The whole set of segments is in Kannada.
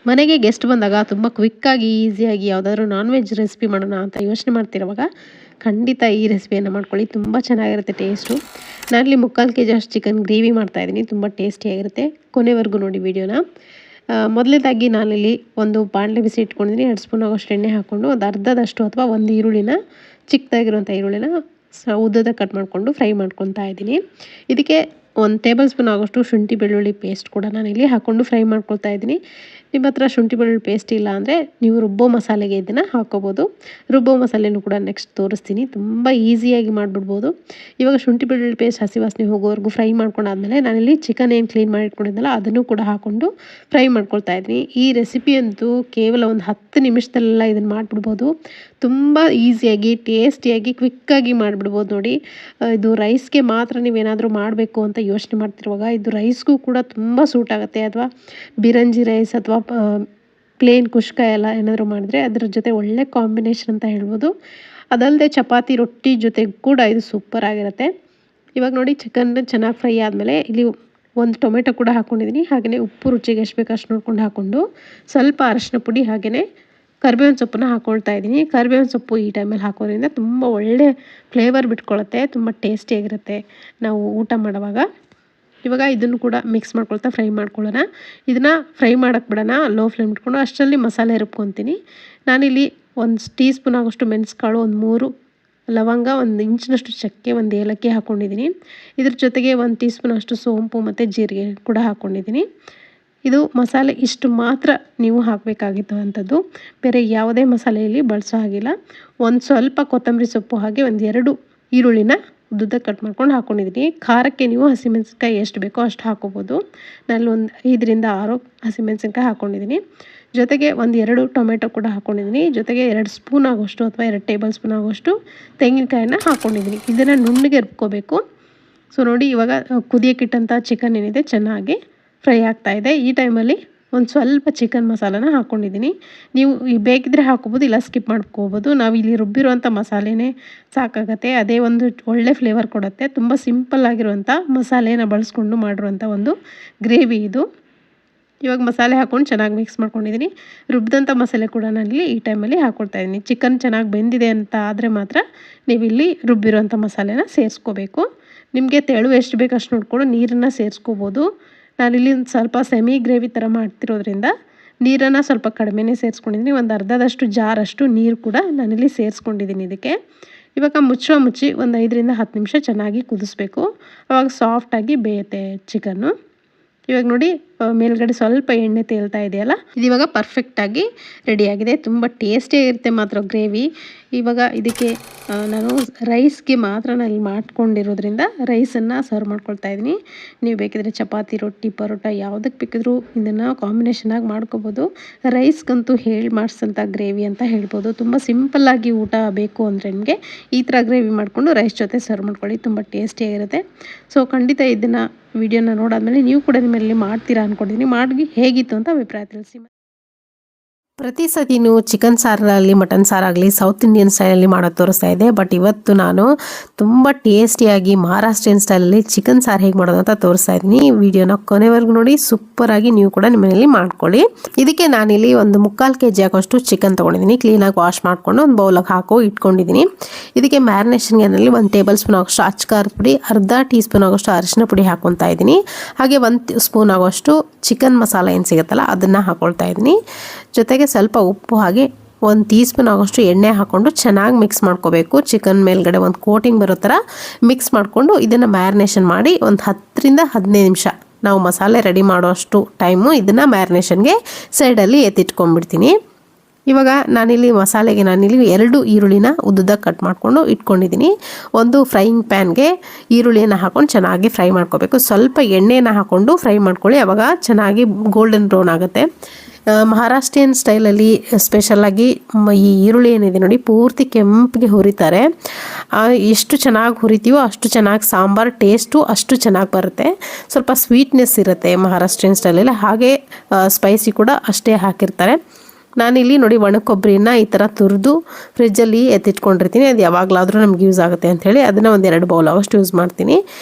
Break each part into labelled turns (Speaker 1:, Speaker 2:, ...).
Speaker 1: ಮನೆಗೆ ಗೆಸ್ಟ್ ಬಂದಾಗ ತುಂಬ ಕ್ವಿಕ್ಕಾಗಿ ಈಸಿಯಾಗಿ ಯಾವುದಾದ್ರೂ ನಾನ್ ವೆಜ್ ರೆಸಿಪಿ ಮಾಡೋಣ ಅಂತ ಯೋಚನೆ ಮಾಡ್ತಿರುವಾಗ ಖಂಡಿತ ಈ ರೆಸಿಪಿಯನ್ನು ಮಾಡ್ಕೊಳ್ಳಿ. ತುಂಬ ಚೆನ್ನಾಗಿರುತ್ತೆ ಟೇಸ್ಟು. ನಾನಿಲ್ಲಿ 3/4 kg ಅಷ್ಟು ಚಿಕನ್ ಗ್ರೇವಿ ಮಾಡ್ತಾಯಿದ್ದೀನಿ. ತುಂಬ ಟೇಸ್ಟಿಯಾಗಿರುತ್ತೆ. ಕೊನೆವರೆಗೂ ನೋಡಿ ವಿಡಿಯೋನ. ಮೊದಲನೇದಾಗಿ ನಾನಿಲ್ಲಿ ಒಂದು ಬಾಣಲೆ ಬಿಸಿ ಇಟ್ಕೊಂಡಿದ್ದೀನಿ. 2 ಸ್ಪೂನ್ ಆಗೋಷ್ಟು ಎಣ್ಣೆ ಹಾಕ್ಕೊಂಡು ಒಂದು ಅರ್ಧದಷ್ಟು ಅಥವಾ ಒಂದು ಈರುಳ್ಳಿನ, ಚಿಕ್ಕದಾಗಿರುವಂಥ ಈರುಳ್ಳಿನ ಉದ್ದದ ಕಟ್ ಮಾಡಿಕೊಂಡು ಫ್ರೈ ಮಾಡ್ಕೊತಾ ಇದ್ದೀನಿ. ಇದಕ್ಕೆ 1 ಟೇಬಲ್ ಸ್ಪೂನ್ ಆಗೋಷ್ಟು ಶುಂಠಿ ಬೆಳ್ಳುಳ್ಳಿ ಪೇಸ್ಟ್ ಕೂಡ ನಾನಿಲ್ಲಿ ಹಾಕ್ಕೊಂಡು ಫ್ರೈ ಮಾಡ್ಕೊಳ್ತಾ ಇದ್ದೀನಿ. ನಿಮ್ಮ ಹತ್ರ ಶುಂಠಿ ಬೆಳ್ಳುಳ್ಳಿ ಪೇಸ್ಟ್ ಇಲ್ಲ ಅಂದರೆ ನೀವು ರುಬ್ಬೋ ಮಸಾಲೆಗೆ ಇದನ್ನು ಹಾಕ್ಕೋಬೋದು. ರುಬ್ಬೋ ಮಸಾಲೆನೂ ಕೂಡ ನೆಕ್ಸ್ಟ್ ತೋರಿಸ್ತೀನಿ. ತುಂಬ ಈಸಿಯಾಗಿ ಮಾಡಿಬಿಡ್ಬೋದು. ಇವಾಗ ಶುಂಠಿ ಬೆಳ್ಳುಳ್ಳಿ ಪೇಸ್ಟ್ ಹಸಿ ವಾಸನೆ ಹೋಗೋವರೆಗೂ ಫ್ರೈ ಮಾಡ್ಕೊಂಡಾದ್ಮೇಲೆ ನಾನಿಲ್ಲಿ ಚಿಕನ್ ಏನು ಕ್ಲೀನ್ ಮಾಡಿ ಇಟ್ಕೊಂಡಿದ್ದಲ್ಲ ಅದನ್ನು ಕೂಡ ಹಾಕ್ಕೊಂಡು ಫ್ರೈ ಮಾಡ್ಕೊಳ್ತಾ ಇದ್ದೀನಿ. ಈ ರೆಸಿಪಿ ಅಂತೂ ಕೇವಲ ಒಂದು 10 ನಿಮಿಷದಲ್ಲೆಲ್ಲ ಇದನ್ನು ಮಾಡಿಬಿಡ್ಬೋದು. ತುಂಬ ಈಸಿಯಾಗಿ ಟೇಸ್ಟಿಯಾಗಿ ಕ್ವಿಕ್ಕಾಗಿ ಮಾಡಿಬಿಡ್ಬೋದು ನೋಡಿ. ಇದು ರೈಸ್ಗೆ ಮಾತ್ರ ನೀವೇನಾದರೂ ಮಾಡಬೇಕು ಅಂತ ಯೋಚನೆ ಮಾಡ್ತಿರುವಾಗ ಇದು ರೈಸ್ಗೂ ಕೂಡ ತುಂಬ ಸೂಟ್ ಆಗುತ್ತೆ. ಅಥವಾ ಬಿರಂಜಿ ರೈಸ್ ಅಥವಾ ಪ್ಲೇನ್ ಕುಷ್ಕ ಎಲ್ಲ ಏನಾದರೂ ಮಾಡಿದ್ರೆ ಅದರ ಜೊತೆ ಒಳ್ಳೆ ಕಾಂಬಿನೇಷನ್ ಅಂತ ಹೇಳ್ಬೋದು. ಅದಲ್ಲದೆ ಚಪಾತಿ ರೊಟ್ಟಿ ಜೊತೆಗೆ ಕೂಡ ಇದು ಸೂಪರ್ ಆಗಿರುತ್ತೆ. ಇವಾಗ ನೋಡಿ ಚಿಕನ್ ಚೆನ್ನಾಗಿ ಫ್ರೈ ಆದಮೇಲೆ ಇಲ್ಲಿ ಒಂದು ಟೊಮೆಟೊ ಕೂಡ ಹಾಕ್ಕೊಂಡಿದ್ದೀನಿ. ಹಾಗೆಯೇ ಉಪ್ಪು ರುಚಿಗೆ ಎಷ್ಟು ಬೇಕು ಅಷ್ಟು ನೋಡ್ಕೊಂಡು ಹಾಕ್ಕೊಂಡು ಸ್ವಲ್ಪ ಅರಶಿನ ಪುಡಿ ಹಾಗೆಯೇ ಕರಿಬೇವಿನ ಸೊಪ್ಪನ್ನ ಹಾಕ್ಕೊಳ್ತಾ ಇದ್ದೀನಿ. ಕರಿಬೇವಿನ ಸೊಪ್ಪು ಈ ಟೈಮಲ್ಲಿ ಹಾಕೋದ್ರಿಂದ ತುಂಬ ಒಳ್ಳೆ ಫ್ಲೇವರ್ ಬಿಟ್ಕೊಳ್ಳುತ್ತೆ. ತುಂಬ ಟೇಸ್ಟಿಯಾಗಿರುತ್ತೆ ನಾವು ಊಟ ಮಾಡುವಾಗ. ಇವಾಗ ಇದನ್ನು ಕೂಡ ಮಿಕ್ಸ್ ಮಾಡ್ಕೊಳ್ತಾ ಫ್ರೈ ಮಾಡ್ಕೊಳ್ಳೋಣ. ಇದನ್ನು ಫ್ರೈ ಮಾಡೋಕ್ಕೆ ಬಿಡೋಣ, ಲೋ ಫ್ಲೇಮ್ ಇಟ್ಕೊಂಡು. ಅಷ್ಟರಲ್ಲಿ ಮಸಾಲೆ ರುಬ್ಕೊತೀನಿ. ನಾನಿಲ್ಲಿ 1 ಟೀ ಸ್ಪೂನ್ ಆಗೋಷ್ಟು ಮೆಣಸುಕಾಳು, ಒಂದು 3 ಲವಂಗ, 1 ಇಂಚಿನಷ್ಟು ಚಕ್ಕೆ, 1 ಏಲಕ್ಕಿ ಹಾಕ್ಕೊಂಡಿದ್ದೀನಿ. ಇದ್ರ ಜೊತೆಗೆ 1 ಟೀ ಸ್ಪೂನ್ ಅಷ್ಟು ಸೋಂಪು ಮತ್ತು ಜೀರಿಗೆ ಕೂಡ ಹಾಕ್ಕೊಂಡಿದ್ದೀನಿ. ಇದು ಮಸಾಲೆ ಇಷ್ಟು ಮಾತ್ರ ನೀವು ಹಾಕಬೇಕಾಗಿರುವಂಥದ್ದು. ಬೇರೆ ಯಾವುದೇ ಮಸಾಲೆಯಲ್ಲಿ ಬಳಸೋ ಹಾಗಿಲ್ಲ. ಒಂದು ಸ್ವಲ್ಪ ಕೊತ್ತಂಬರಿ ಸೊಪ್ಪು ಹಾಗೆ 1-2 ಈರುಳ್ಳಿನ ಉದ್ದುದ್ದಕ್ಕೆ ಕಟ್ ಮಾಡ್ಕೊಂಡು ಹಾಕ್ಕೊಂಡಿದ್ದೀನಿ. ಖಾರಕ್ಕೆ ನೀವು ಹಸಿಮೆಣಸಿನ್ಕಾಯಿ ಎಷ್ಟು ಬೇಕೋ ಅಷ್ಟು ಹಾಕ್ಕೋಬೋದು. ನಾನು ಒಂದು 5-6 ಹಸಿಮೆಣಸಿನ್ಕಾಯಿ ಹಾಕ್ಕೊಂಡಿದ್ದೀನಿ. ಜೊತೆಗೆ 1-2 ಟೊಮೆಟೊ ಕೂಡ ಹಾಕ್ಕೊಂಡಿದ್ದೀನಿ. ಜೊತೆಗೆ 2 ಸ್ಪೂನ್ ಆಗೋಷ್ಟು ಅಥವಾ 2 ಟೇಬಲ್ ಸ್ಪೂನ್ ಆಗೋಷ್ಟು ತೆಂಗಿನಕಾಯಿನ ಹಾಕ್ಕೊಂಡಿದ್ದೀನಿ. ಇದನ್ನು ನುಣ್ಣಗೆ ರುಬ್ಕೋಬೇಕು. ಸೊ ನೋಡಿ, ಇವಾಗ ಕುದಿಯೋಕ್ಕಿಟ್ಟಂಥ ಚಿಕನ್ ಏನಿದೆ ಚೆನ್ನಾಗಿ ಫ್ರೈ ಆಗ್ತಾಯಿದೆ. ಈ ಟೈಮಲ್ಲಿ ಒಂದು ಸ್ವಲ್ಪ ಚಿಕನ್ ಮಸಾಲಾನ ಹಾಕ್ಕೊಂಡಿದ್ದೀನಿ. ನೀವು ಬೇಕಿದ್ರೆ ಹಾಕ್ಕೋಬೋದು, ಇಲ್ಲ ಸ್ಕಿಪ್ ಮಾಡ್ಕೋಬೋದು. ನಾವು ಇಲ್ಲಿ ರುಬ್ಬಿರುವಂಥ ಮಸಾಲೆನೇ ಸಾಕಾಗತ್ತೆ. ಅದೇ ಒಂದು ಒಳ್ಳೆ ಫ್ಲೇವರ್ ಕೊಡುತ್ತೆ. ತುಂಬ ಸಿಂಪಲ್ ಆಗಿರುವಂಥ ಮಸಾಲೆನ ಬಳಸ್ಕೊಂಡು ಮಾಡಿರುವಂಥ ಒಂದು ಗ್ರೇವಿ ಇದು. ಇವಾಗ ಮಸಾಲೆ ಹಾಕ್ಕೊಂಡು ಚೆನ್ನಾಗಿ ಮಿಕ್ಸ್ ಮಾಡ್ಕೊಂಡಿದ್ದೀನಿ. ರುಬ್ಬಿದಂಥ ಮಸಾಲೆ ಕೂಡ ನಾನಿಲ್ಲಿ ಈ ಟೈಮಲ್ಲಿ ಹಾಕ್ಕೊಳ್ತಾ ಇದ್ದೀನಿ. ಚಿಕನ್ ಚೆನ್ನಾಗಿ ಬೆಂದಿದೆ ಅಂತ ಆದರೆ ಮಾತ್ರ ನೀವಿಲ್ಲಿ ರುಬ್ಬಿರುವಂಥ ಮಸಾಲೆನ ಸೇರಿಸ್ಕೋಬೇಕು. ನಿಮಗೆ ತೆಳು ಎಷ್ಟು ಬೇಕು ಅಷ್ಟು ನೋಡಿಕೊಂಡು ನೀರನ್ನು ಸೇರಿಸ್ಕೋಬೋದು. ನಾನಿಲ್ಲಿ ಒಂದು ಸ್ವಲ್ಪ ಸೆಮಿ ಗ್ರೇವಿ ಥರ ಮಾಡ್ತಿರೋದ್ರಿಂದ ನೀರನ್ನು ಸ್ವಲ್ಪ ಕಡಿಮೆನೇ ಸೇರಿಸ್ಕೊಂಡಿದ್ದೀನಿ. ಒಂದು ಅರ್ಧದಷ್ಟು ಜಾರಷ್ಟು ನೀರು ಕೂಡ ನಾನಿಲ್ಲಿ ಸೇರಿಸ್ಕೊಂಡಿದ್ದೀನಿ ಇದಕ್ಕೆ. ಇವಾಗ ಮುಚ್ಚಿ ಒಂದು 5-10 ನಿಮಿಷ ಚೆನ್ನಾಗಿ ಕುದಿಸ್ಬೇಕು. ಆವಾಗ ಸಾಫ್ಟಾಗಿ ಬೇಯುತ್ತೆ ಚಿಕನ್ನು. ಇವಾಗ ನೋಡಿ, ಮೇಲ್ಗಡೆ ಸ್ವಲ್ಪ ಎಣ್ಣೆ ತೇಲ್ತಾ ಇದೆಯಲ್ಲ, ಇದು ಇವಾಗ ಪರ್ಫೆಕ್ಟಾಗಿ ರೆಡಿಯಾಗಿದೆ. ತುಂಬ ಟೇಸ್ಟಿಯಾಗಿರುತ್ತೆ ಮಾತ್ರ ಗ್ರೇವಿ. ಇವಾಗ ಇದಕ್ಕೆ ನಾನು ರೈಸ್ಗೆ ಮಾತ್ರ ನಾನು ಮಾಡ್ಕೊಂಡಿರೋದ್ರಿಂದ ರೈಸನ್ನು ಸರ್ವ್ ಮಾಡ್ಕೊಳ್ತಾ ಇದ್ದೀನಿ. ನೀವು ಬೇಕಿದ್ರೆ ಚಪಾತಿ, ರೊಟ್ಟಿ, ಪರೋಟ ಯಾವುದಕ್ಕೆ ಬೇಕಿದ್ರೂ ಇದನ್ನು ಕಾಂಬಿನೇಷನಾಗಿ ಮಾಡ್ಕೋಬೋದು. ರೈಸ್ಗಂತೂ ಹೇಳಿ ಮಾಡಿಸಂಥ ಗ್ರೇವಿ ಅಂತ ಹೇಳ್ಬೋದು. ತುಂಬ ಸಿಂಪಲ್ಲಾಗಿ ಊಟ ಬೇಕು ಅಂದರೆ ನಿಮಗೆ ಈ ಥರ ಗ್ರೇವಿ ಮಾಡಿಕೊಂಡು ರೈಸ್ ಜೊತೆ ಸರ್ವ್ ಮಾಡ್ಕೊಳ್ಳಿ. ತುಂಬ ಟೇಸ್ಟಿಯಾಗಿರುತ್ತೆ. ಸೊ ಖಂಡಿತ ಇದನ್ನು ವಿಡಿಯೋನ ನೋಡಾದ್ಮೇಲೆ ನೀವು ಕೂಡ ನಿಮ್ಮಲ್ಲಿ ಮಾಡ್ತೀರಾ ಅಂದ್ಕೊಂಡಿದ್ದೀನಿ. ಮಾಡಿ ಹೇಗಿತ್ತು ಅಂತ ಅಭಿಪ್ರಾಯ ತಿಳಿಸಿ. ಪ್ರತಿ ಸತಿನೂ ಚಿಕನ್ ಸಾರಲ್ಲಿ ಮಟನ್ ಸಾರಾಗಲಿ ಸೌತ್ ಇಂಡಿಯನ್ ಸ್ಟೈಲಲ್ಲಿ ಮಾಡೋದು ತೋರಿಸ್ತಾ ಇದೆ. ಬಟ್ ಇವತ್ತು ನಾನು ತುಂಬ ಟೇಸ್ಟಿಯಾಗಿ ಮಹಾರಾಷ್ಟ್ರೀಯನ್ ಸ್ಟೈಲಲ್ಲಿ ಚಿಕನ್ ಸಾರು ಹೇಗೆ ಮಾಡೋದು ಅಂತ ತೋರಿಸ್ತಾ ಇದ್ದೀನಿ. ಈ ವಿಡಿಯೋನ ಕೊನೆವರೆಗೂ ನೋಡಿ. ಸೂಪರಾಗಿ ನೀವು ಕೂಡ ನಿಮ್ಮ ಮನೆಯಲ್ಲಿ ಮಾಡ್ಕೊಳ್ಳಿ. ಇದಕ್ಕೆ ನಾನಿಲ್ಲಿ ಒಂದು 3/4 kg ಆಗೋಷ್ಟು ಚಿಕನ್ ತೊಗೊಂಡಿದ್ದೀನಿ. ಕ್ಲೀನಾಗಿ ವಾಶ್ ಮಾಡಿಕೊಂಡು ಒಂದು ಬೌಲಾಗಿ ಹಾಕೋ ಇಟ್ಕೊಂಡಿದ್ದೀನಿ. ಇದಕ್ಕೆ ಮ್ಯಾರಿನೇಷನ್ಗೆ ನಾನಲ್ಲಿ 1 ಟೇಬಲ್ ಸ್ಪೂನ್ ಆಗೋಷ್ಟು ಅಚ್ಕಾರದ ಪುಡಿ, ಅರ್ಧ ಟೀ ಸ್ಪೂನ್ ಆಗೋಷ್ಟು ಅರಿಶಿನ ಪುಡಿ ಹಾಕ್ಕೊತಾ ಇದ್ದೀನಿ. ಹಾಗೆ 1 ಸ್ಪೂನ್ ಆಗೋಷ್ಟು ಚಿಕನ್ ಮಸಾಲ ಏನು ಸಿಗುತ್ತಲ್ಲ ಅದನ್ನು ಹಾಕ್ಕೊಳ್ತಾ ಇದ್ದೀನಿ. ಜೊತೆಗೆ ಸ್ವಲ್ಪ ಉಪ್ಪು ಹಾಗೆ 1 ಟೀ ಸ್ಪೂನ್ ಆಗೋಷ್ಟು ಎಣ್ಣೆ ಹಾಕ್ಕೊಂಡು ಚೆನ್ನಾಗಿ ಮಿಕ್ಸ್ ಮಾಡ್ಕೋಬೇಕು. ಚಿಕನ್ ಮೇಲ್ಗಡೆ ಒಂದು ಕೋಟಿಂಗ್ ಬರೋ ಥರ ಮಿಕ್ಸ್ ಮಾಡಿಕೊಂಡು ಇದನ್ನು ಮ್ಯಾರಿನೇಷನ್ ಮಾಡಿ ಒಂದು 10-15 ನಿಮಿಷ ನಾವು ಮಸಾಲೆ ರೆಡಿ ಮಾಡೋಷ್ಟು ಟೈಮು ಇದನ್ನು ಮ್ಯಾರಿನೇಷನ್ಗೆ ಸೈಡಲ್ಲಿ ಎತ್ತಿಟ್ಕೊಂಡ್ಬಿಡ್ತೀನಿ. ಇವಾಗ ನಾನಿಲ್ಲಿ ಮಸಾಲೆಗೆ 2 ಈರುಳ್ಳಿನ ಉದ್ದಕ್ಕೆ ಕಟ್ ಮಾಡಿಕೊಂಡು ಇಟ್ಕೊಂಡಿದ್ದೀನಿ. ಒಂದು ಫ್ರೈಯಿಂಗ್ ಪ್ಯಾನ್ಗೆ ಈರುಳ್ಳಿಯನ್ನು ಹಾಕ್ಕೊಂಡು ಚೆನ್ನಾಗಿ ಫ್ರೈ ಮಾಡ್ಕೋಬೇಕು. ಸ್ವಲ್ಪ ಎಣ್ಣೆನ ಹಾಕ್ಕೊಂಡು ಫ್ರೈ ಮಾಡ್ಕೊಳ್ಳಿ. ಆವಾಗ ಚೆನ್ನಾಗಿ ಗೋಲ್ಡನ್ ಬ್ರೌನ್ ಆಗುತ್ತೆ. ಮಹಾರಾಷ್ಟ್ರೀಯನ್ ಸ್ಟೈಲಲ್ಲಿ ಸ್ಪೆಷಲಾಗಿ ಈ ಈರುಳ್ಳಿ ಏನಿದೆ ನೋಡಿ ಪೂರ್ತಿ ಕೆಂಪಿಗೆ ಹುರಿತಾರೆ. ಎಷ್ಟು ಚೆನ್ನಾಗಿ ಹುರಿತೀವೋ ಅಷ್ಟು ಚೆನ್ನಾಗಿ ಸಾಂಬಾರು ಟೇಸ್ಟು ಅಷ್ಟು ಚೆನ್ನಾಗಿ ಬರುತ್ತೆ. ಸ್ವಲ್ಪ ಸ್ವೀಟ್ನೆಸ್ ಇರುತ್ತೆ ಮಹಾರಾಷ್ಟ್ರೀಯನ್ ಸ್ಟೈಲಲ್ಲಿ. ಹಾಗೆ ಸ್ಪೈಸಿ ಕೂಡ ಅಷ್ಟೇ ಹಾಕಿರ್ತಾರೆ. ನಾನಿಲ್ಲಿ ನೋಡಿ ಒಣ ಕೊಬ್ಬರಿನ ಈ ಥರ ತುರಿದು ಫ್ರಿಜ್ಜಲ್ಲಿ ಎತ್ತಿಟ್ಕೊಂಡಿರ್ತೀನಿ. ಅದು ಯಾವಾಗಲಾದರೂ ನಮ್ಗೆ ಯೂಸ್ ಆಗುತ್ತೆ ಅಂಥೇಳಿ ಅದನ್ನು ಒಂದು 2 ಬೌಲ್ ಅವಷ್ಟು ಯೂಸ್ ಮಾಡ್ತೀನಿ.